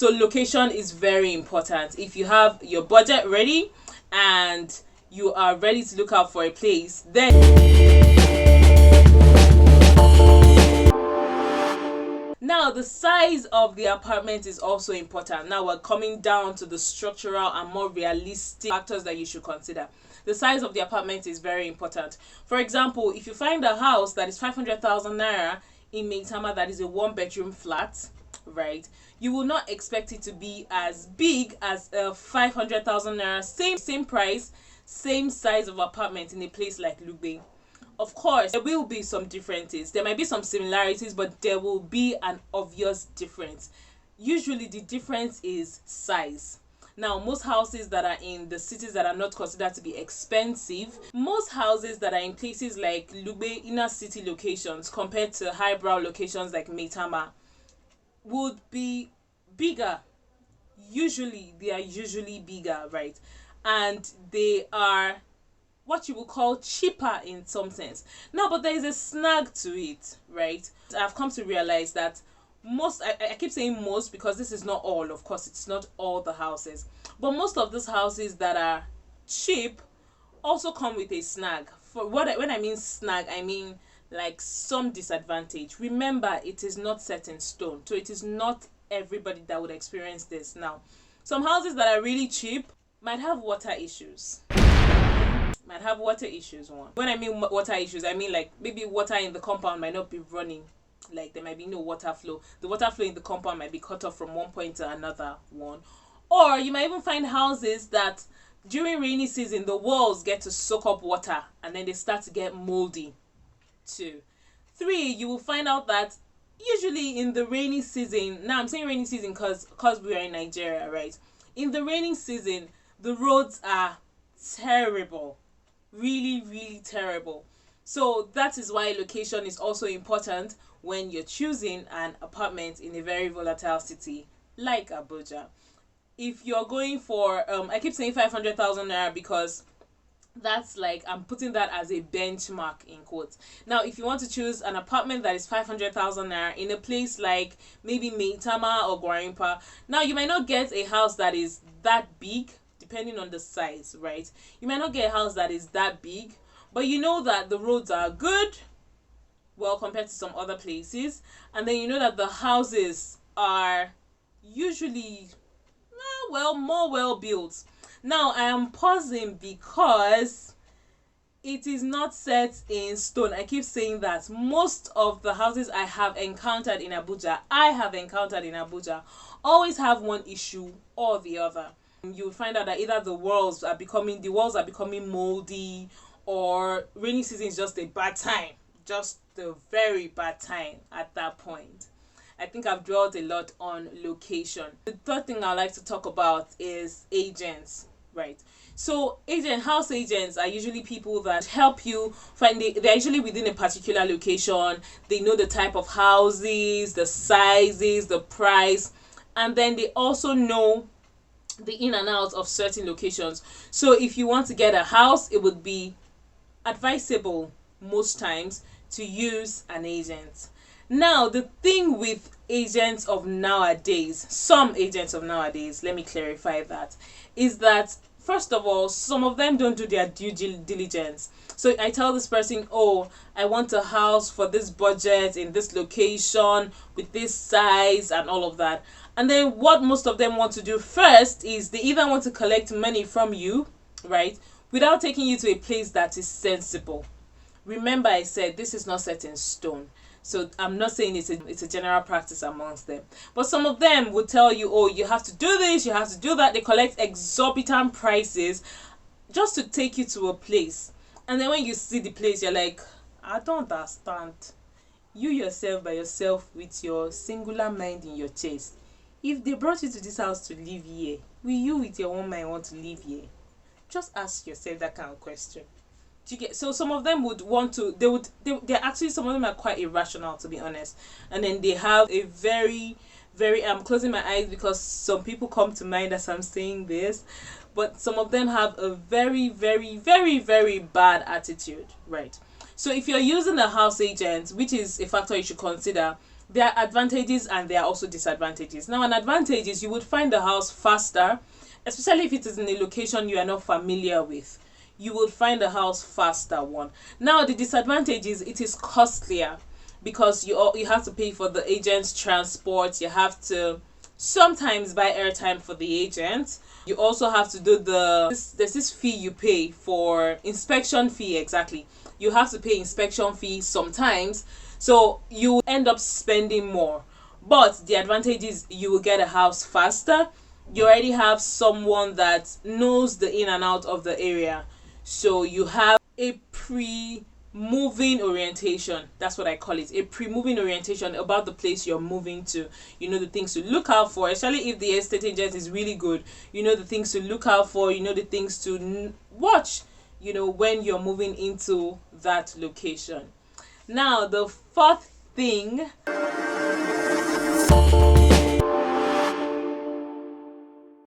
So location is very important. If you have your budget ready and you are ready to look out for a place, then now the size of the apartment is also important. Now we're coming down to the structural and more realistic factors that you should consider. The size of the apartment is very important. For example, if you find a house that is 500,000 naira in Maitama, that is a 1-bedroom flat, right, you will not expect it to be as big as a 500,000 naira same price, same size of apartment in a place like Lugbe. Of course, there will be some differences. There might be some similarities, but there will be an obvious difference. Usually the difference is size. Now, most houses that are in the cities that are not considered to be expensive, most houses that are in places like Lugbe, inner city locations, compared to highbrow locations like Maitama, would be bigger. Usually, they are usually bigger, right? And they are what you would call cheaper in some sense. Now, but there is a snag to it, right? I've come to realize that most, I keep saying most because this is not all, of course, it's not all the houses, but most of these houses that are cheap also come with a snag. When I mean snag, I mean like some disadvantage. Remember, it is not set in stone, so it is not everybody that would experience this. Now, some houses that are really cheap might have water issues. One. When I mean water issues, I mean like maybe water in the compound might not be running, like there might be no water flow. The water flow in the compound might be cut off from one point to another one. Or you might even find houses that during rainy season the walls get to soak up water and then they start to get moldy. 2. 3, you will find out that usually in the rainy season, now I'm saying rainy season because we are in Nigeria, right? In the rainy season, the roads are terrible. Really, really terrible. So that is why location is also important when you're choosing an apartment in a very volatile city like Abuja. If you're going for I keep saying 500,000 naira because that's like, I'm putting that as a benchmark in quotes. Now, if you want to choose an apartment that is 500,000 naira in a place like maybe Maitama or Gwarimpa, now you might not get a house that is that big, depending on the size, right? You might not get a house that is that big, but you know that the roads are good, well, compared to some other places, and then you know that the houses are usually more well built. Now, I am pausing because it is not set in stone. I keep saying that most of the houses I have encountered in Abuja always have one issue or the other. You'll find out that either the walls are becoming moldy, or rainy season is just a bad time, just the very bad time at that point. I think I've dwelled a lot on location. The third thing I like to talk about is agents, right? So house agents are usually people that help you find they're usually within a particular location. They know the type of houses, the sizes, the price, and then they also know the in and out of certain locations. So if you want to get a house, it would be advisable most times to use an agent. Now, the thing with some agents of nowadays, let me clarify that, is that first of all, some of them don't do their due diligence. So I tell this person, oh, I want a house for this budget in this location with this size and all of that. And then what most of them want to do first is they either want to collect money from you, right, without taking you to a place that is sensible. Remember, I said this is not set in stone. So I'm not saying it's a general practice amongst them. But some of them would tell you, oh, you have to do this, you have to do that. They collect exorbitant prices just to take you to a place. And then when you see the place, you're like, I don't understand. You yourself by yourself with your singular mind in your chest. If they brought you to this house to live here, will you with your own mind want to live here? Just ask yourself that kind of question. Do you get? So some of them would want to, they're actually, some of them are quite irrational, to be honest. And then they have a very, I'm closing my eyes because some people come to mind as I'm saying this, but some of them have a very, very, very, very bad attitude, right? So if you're using a house agent, which is a factor you should consider, There are advantages and there are also disadvantages. Now, an advantage is you would find the house faster, especially if it is in a location you are not familiar with. You would find the house faster, one. Now, the disadvantage is it is costlier because you have to pay for the agent's transport. You have to sometimes buy airtime for the agent. You also have to do there's this fee you pay for inspection fee. Exactly, you have to pay inspection fee sometimes, so you end up spending more. But the advantage is you will get a house faster. You already have someone that knows the in and out of the area, so you have a pre-moving orientation. That's what I call it, a pre-moving orientation about the place you're moving to. You know the things to look out for, especially if the estate agent is really good. You know the things to look out for, you know the things to watch, you know, when you're moving into that location. Now, the fourth thing